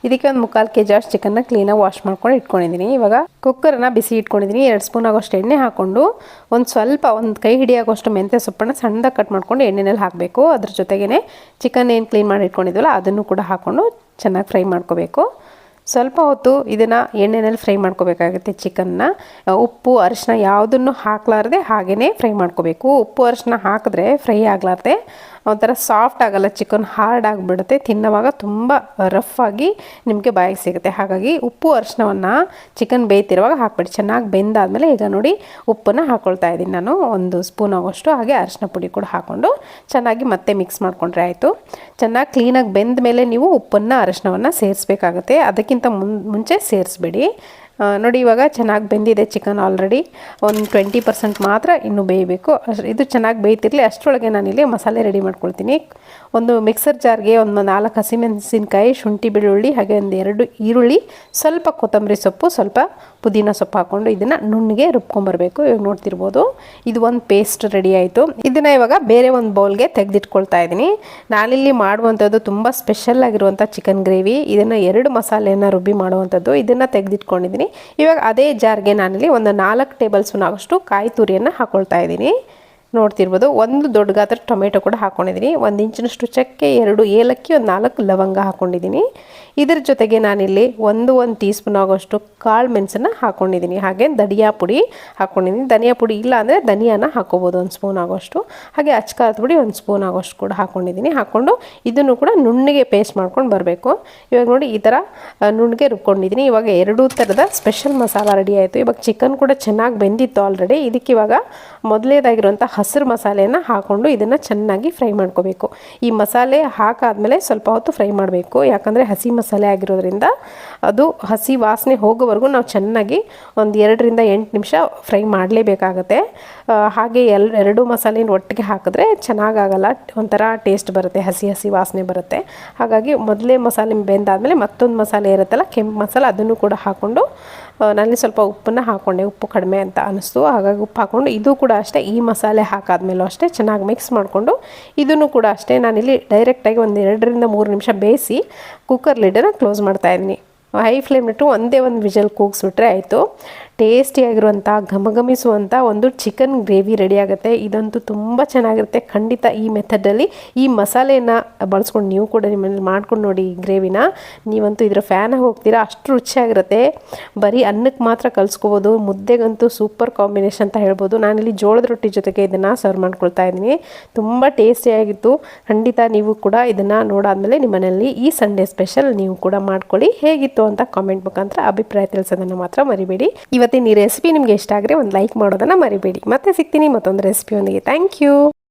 Speaker 1: ಇದಕ್ಕೆ ಒಂದು 3/4 kg ಅಷ್ಟು ಚಿಕನ್ನ ಕ್ಲೀನಾಗಿ ವಾಶ್ ಮಾಡ್ಕೊಂಡು ಇಟ್ಕೊಂಡಿದ್ದೀನಿ. ಇವಾಗ ಕುಕ್ಕರನ್ನು ಬಿಸಿ ಇಟ್ಕೊಂಡಿದ್ದೀನಿ. 2 ಸ್ಪೂನ್ ಆಗೋಷ್ಟು ಎಣ್ಣೆ ಹಾಕ್ಕೊಂಡು ಒಂದು ಕೈ ಹಿಡಿಯಾಗೋಷ್ಟು ಮೆಂತ್ಯ ಸೊಪ್ಪನ್ನು ಸಣ್ಣದಾಗಿ ಕಟ್ ಮಾಡ್ಕೊಂಡು ಎಣ್ಣೆನಲ್ಲಿ ಹಾಕಬೇಕು. ಅದ್ರ ಜೊತೆಗೇ ಚಿಕನ್ ಏನು ಕ್ಲೀನ್ ಮಾಡಿ ಇಟ್ಕೊಂಡಿದ್ವಲ್ಲ ಅದನ್ನು ಕೂಡ ಹಾಕ್ಕೊಂಡು ಚೆನ್ನಾಗಿ ಫ್ರೈ ಮಾಡ್ಕೋಬೇಕು. ಸ್ವಲ್ಪ ಹೊತ್ತು ಇದನ್ನು ಎಣ್ಣೆಯಲ್ಲಿ ಫ್ರೈ ಮಾಡ್ಕೋಬೇಕಾಗುತ್ತೆ. ಚಿಕನ್ನ ಉಪ್ಪು ಅರಿಶಿನ ಯಾವುದನ್ನು ಹಾಕಲಾರ್ದೆ ಹಾಗೇ ಫ್ರೈ ಮಾಡ್ಕೋಬೇಕು. ಉಪ್ಪು ಅರಿಶಿನ ಹಾಕಿದ್ರೆ ಫ್ರೈ ಆಗಲಾರ್ದೆ ಒಂಥರ ಸಾಫ್ಟ್ ಆಗಲ್ಲ, ಚಿಕನ್ ಹಾರ್ಡ್ ಆಗಿಬಿಡುತ್ತೆ. ತಿನ್ನುವಾಗ ತುಂಬ ರಫ್ ಆಗಿ ನಿಮಗೆ ಬಾಯಿಗೆ ಸಿಗುತ್ತೆ. ಹಾಗಾಗಿ ಉಪ್ಪು ಅರಿಶಿನವನ್ನು ಚಿಕನ್ ಬೇಯ್ತಿರುವಾಗ ಹಾಕ್ಬಿಡಿ. ಚೆನ್ನಾಗಿ ಬೆಂದಾದಮೇಲೆ ಈಗ ನೋಡಿ ಉಪ್ಪನ್ನು ಹಾಕ್ಕೊಳ್ತಾ ಇದ್ದೀನಿ ನಾನು 1 ಸ್ಪೂನ್ ಆಗೋಷ್ಟು. ಹಾಗೆ ಅರಿಶಿನ ಪುಡಿ ಕೂಡ ಹಾಕ್ಕೊಂಡು ಚೆನ್ನಾಗಿ ಮತ್ತೆ ಮಿಕ್ಸ್ ಮಾಡ್ಕೊಂಡ್ರೆ ಆಯಿತು. ಚೆನ್ನಾಗಿ ಕ್ಲೀನಾಗಿ ಬೆಂದ ಮೇಲೆ ನೀವು ಉಪ್ಪನ್ನು ಅರಿಶಿನವನ್ನು ಸೇರಿಸ್ಬೇಕಾಗುತ್ತೆ. ಅದಕ್ಕಿಂತ ಮುಂಚೆ ಸೇರಿಸ್ಬೇಡಿ. ನೋಡಿ, ಇವಾಗ ಚೆನ್ನಾಗಿ ಬೆಂದಿದೆ ಚಿಕನ್. ಆಲ್ರೆಡಿ ಒಂದು 20% ಮಾತ್ರ ಇನ್ನೂ ಬೇಯಬೇಕು. ಇದು ಚೆನ್ನಾಗಿ ಬೇಯ್ತಿರಲಿ. ಅಷ್ಟರೊಳಗೆ ನಾನಿಲ್ಲಿ ಮಸಾಲೆ ರೆಡಿ ಮಾಡ್ಕೊಳ್ತೀನಿ. ಒಂದು ಮಿಕ್ಸರ್ ಜಾರ್ಗೆ ಒಂದು 4 ಹಸಿಮೆಣಸಿನ್ಕಾಯಿ, ಶುಂಠಿ ಬೆಳ್ಳುಳ್ಳಿ, ಹಾಗೆ ಒಂದು 2 ಈರುಳ್ಳಿ, ಸ್ವಲ್ಪ ಕೊತ್ತಂಬರಿ ಸೊಪ್ಪು, ಸ್ವಲ್ಪ ಪುದೀನ ಸೊಪ್ಪು ಹಾಕ್ಕೊಂಡು ಇದನ್ನು ನುಣ್ಣಗೆ ರುಬ್ಕೊಂಬರ್ಬೇಕು. ಇವಾಗ ನೋಡ್ತಿರ್ಬೋದು ಇದು ಒಂದು ಪೇಸ್ಟ್ ರೆಡಿ ಆಯಿತು. ಇದನ್ನು ಇವಾಗ ಬೇರೆ ಒಂದು ಬೌಲ್ಗೆ ತೆಗೆದಿಟ್ಕೊಳ್ತಾ ಇದ್ದೀನಿ. ನಾನಿಲ್ಲಿ ಮಾಡುವಂಥದ್ದು ತುಂಬ ಸ್ಪೆಷಲ್ ಆಗಿರುವಂಥ ಚಿಕನ್ ಗ್ರೇವಿ. ಇದನ್ನು 2 ಮಸಾಲೆಯನ್ನು ರುಬ್ಬಿ ಮಾಡುವಂಥದ್ದು. ಇದನ್ನು ತೆಗೆದಿಟ್ಕೊಂಡಿದ್ದೀನಿ. ಇವಾಗ ಅದೇ ಜಾರ್ಗೆ ನಾನಿಲ್ಲಿ ಒಂದು 4 ಟೇಬಲ್ ಸ್ಪೂನ್ ಆಗೋಷ್ಟು ಕಾಯಿ ತುರಿಯನ್ನು ಹಾಕ್ಕೊಳ್ತಾ ಇದ್ದೀನಿ. ನೋಡ್ತಿರ್ಬೋದು. 1 ದೊಡ್ಡ ಗಾತ್ರ ಟೊಮೆಟೊ ಕೂಡ ಹಾಕ್ಕೊಂಡಿದ್ದೀನಿ. 1 ಇಂಚಿನಷ್ಟು ಚಕ್ಕೆ, 2 ಏಲಕ್ಕಿ, ಒಂದು 4 ಲವಂಗ ಹಾಕ್ಕೊಂಡಿದ್ದೀನಿ. ಇದರ ಜೊತೆಗೆ ನಾನಿಲ್ಲಿ 1 ಟೀ ಸ್ಪೂನ್ ಆಗೋಷ್ಟು ಕಾಳು ಮೆಣಸನ್ನು ಹಾಕ್ಕೊಂಡಿದ್ದೀನಿ. ಹಾಗೆ ಧನಿಯಾ ಪುಡಿ ಹಾಕ್ಕೊಂಡಿದ್ದೀನಿ. ಧನಿಯಾ ಪುಡಿ ಇಲ್ಲ ಅಂದರೆ ಧನಿಯಾನ ಹಾಕ್ಕೋಬೋದು 1 ಸ್ಪೂನ್ ಆಗೋಷ್ಟು. ಹಾಗೆ ಅಚ್ಕಾರದ ಪುಡಿ 1 ಸ್ಪೂನ್ ಆಗೋಷ್ಟು ಕೂಡ ಹಾಕ್ಕೊಂಡಿದ್ದೀನಿ. ಹಾಕ್ಕೊಂಡು ಇದನ್ನು ಕೂಡ ನುಣ್ಣಗೆ ಪೇಸ್ಟ್ ಮಾಡ್ಕೊಂಡು ಬರಬೇಕು. ಇವಾಗ ನೋಡಿ ಈ ಥರ ನುಣ್ಣಗೆ ರುಬ್ಕೊಂಡಿದ್ದೀನಿ. ಇವಾಗ 2 ಥರದ ಸ್ಪೆಷಲ್ ಮಸಾಲ ರೆಡಿ ಆಯಿತು. ಇವಾಗ ಚಿಕನ್ ಕೂಡ ಚೆನ್ನಾಗಿ ಬೆಂದಿತ್ತು ಆಲ್ರೆಡಿ. ಇದಕ್ಕೆ ಇವಾಗ ಮೊದಲೇದಾಗಿರುವಂಥ ಹಸಿರು ಮಸಾಲೆಯನ್ನು ಹಾಕ್ಕೊಂಡು ಇದನ್ನು ಚೆನ್ನಾಗಿ ಫ್ರೈ ಮಾಡ್ಕೋಬೇಕು. ಈ ಮಸಾಲೆ ಹಾಕಾದ್ಮೇಲೆ ಸ್ವಲ್ಪ ಹೊತ್ತು ಫ್ರೈ ಮಾಡಬೇಕು. ಯಾಕಂದರೆ ಹಸಿ ಮಸಾಲೆ ಆಗಿರೋದ್ರಿಂದ ಅದು ಹಸಿ ವಾಸನೆ ಹೋಗೋವರೆಗೂ ನಾವು ಚೆನ್ನಾಗಿ ಒಂದು 2ರಿಂದ 8 ನಿಮಿಷ ಫ್ರೈ ಮಾಡಲೇಬೇಕಾಗತ್ತೆ. ಹಾಗೆ 2 ಮಸಾಲೆನ ಒಟ್ಟಿಗೆ ಹಾಕಿದ್ರೆ ಚೆನ್ನಾಗಾಗಲ್ಲ, ಒಂಥರ ಟೇಸ್ಟ್ ಬರುತ್ತೆ, ಹಸಿ ವಾಸನೆ ಬರುತ್ತೆ. ಹಾಗಾಗಿ ಮೊದಲೇ ಮಸಾಲೆ ಬೆಂದಾದಮೇಲೆ ಮತ್ತೊಂದು ಮಸಾಲೆ ಇರುತ್ತಲ್ಲ, ಕೆಂಪು ಮಸಾಲೆ, ಅದನ್ನು ಕೂಡ ಹಾಕ್ಕೊಂಡು ನಾನಲ್ಲಿ ಸ್ವಲ್ಪ ಉಪ್ಪನ್ನು ಹಾಕ್ಕೊಂಡೆ. ಉಪ್ಪು ಕಡಿಮೆ ಅಂತ ಅನ್ನಿಸ್ತು, ಹಾಗಾಗಿ ಉಪ್ಪು ಹಾಕ್ಕೊಂಡು ಇದು ಕೂಡ ಅಷ್ಟೇ ಈ ಮಸಾಲೆ ಹಾಕಾದ್ಮೇಲೂ ಅಷ್ಟೇ ಚೆನ್ನಾಗಿ ಮಿಕ್ಸ್ ಮಾಡಿಕೊಂಡು ಇದನ್ನು ಕೂಡ ಅಷ್ಟೇ ನಾನಿಲ್ಲಿ ಡೈರೆಕ್ಟಾಗಿ ಒಂದು 2ರಿಂದ 3 ನಿಮಿಷ ಬೇಯಿಸಿ ಕುಕ್ಕರ್ ಲಿಡ್ಡನ್ನು ಕ್ಲೋಸ್ ಮಾಡ್ತಾಯಿದ್ದೀನಿ. ಹೈ ಫ್ಲೇಮ್ನಿಟ್ಟು ಒಂದೇ ಒಂದು ವಿಷಲ್ ಕೂಗಿಸ್ಬಿಟ್ರೆ ಆಯಿತು. ಟೇಸ್ಟಿಯಾಗಿರುವಂಥ ಘಮಘಮಿಸುವಂಥ ಒಂದು ಚಿಕನ್ ಗ್ರೇವಿ ರೆಡಿ ಆಗುತ್ತೆ. ಇದಂತೂ ತುಂಬ ಚೆನ್ನಾಗಿರುತ್ತೆ. ಖಂಡಿತ ಈ ಮೆಥಡಲ್ಲಿ ಈ ಮಸಾಲೆಯನ್ನು ಬಳಸ್ಕೊಂಡು ನೀವು ಕೂಡ ನಿಮ್ಮಲ್ಲಿ ಮಾಡ್ಕೊಂಡು ನೋಡಿ. ಈ ಗ್ರೇವಿನ ನೀವಂತೂ ಇದರ ಫ್ಯಾನಾಗಿ ಹೋಗ್ತೀರಾ, ಅಷ್ಟು ರುಚಿಯಾಗಿರುತ್ತೆ. ಬರೀ ಅನ್ನಕ್ಕೆ ಮಾತ್ರ ಕಲಿಸ್ಕೋಬೋದು, ಮುದ್ದೆಗಂತೂ ಸೂಪರ್ ಕಾಂಬಿನೇಷನ್ ಅಂತ ಹೇಳ್ಬೋದು. ನಾನಿಲ್ಲಿ ಜೋಳದ ರೊಟ್ಟಿ ಜೊತೆಗೆ ಇದನ್ನು ಸರ್ವ್ ಮಾಡ್ಕೊಳ್ತಾ ಇದ್ದೀನಿ. ತುಂಬ ಟೇಸ್ಟಿಯಾಗಿತ್ತು. ಖಂಡಿತ ನೀವು ಕೂಡ ಇದನ್ನು ನೋಡಾದ್ಮೇಲೆ ನಿಮ್ಮ ಮನೆಯಲ್ಲಿ ಈ ಸಂಡೇ ಸ್ಪೆಷಲ್ ನೀವು ಕೂಡ ಮಾಡ್ಕೊಳ್ಳಿ. ಹೇಗಿತ್ತು ಅಂತ ಕಾಮೆಂಟ್ ಮುಖಾಂತರ ಅಭಿಪ್ರಾಯ ತಿಳಿಸೋದನ್ನು ಮಾತ್ರ ಮರಿಬೇಡಿ. ಇವತ್ತಿನ ಈ ರೆಸಿಪಿ ನಿಮಗೆ ಇಷ್ಟ ಆದರೆ ಒಂದು ಲೈಕ್ ಮಾಡೋದನ್ನು ಮರಿಬೇಡಿ. ಮತ್ತೆ ಸಿಗ್ತೀನಿ ಮತ್ತೊಂದು ರೆಸಿಪಿಯೊಂದಿಗೆ. Thank you.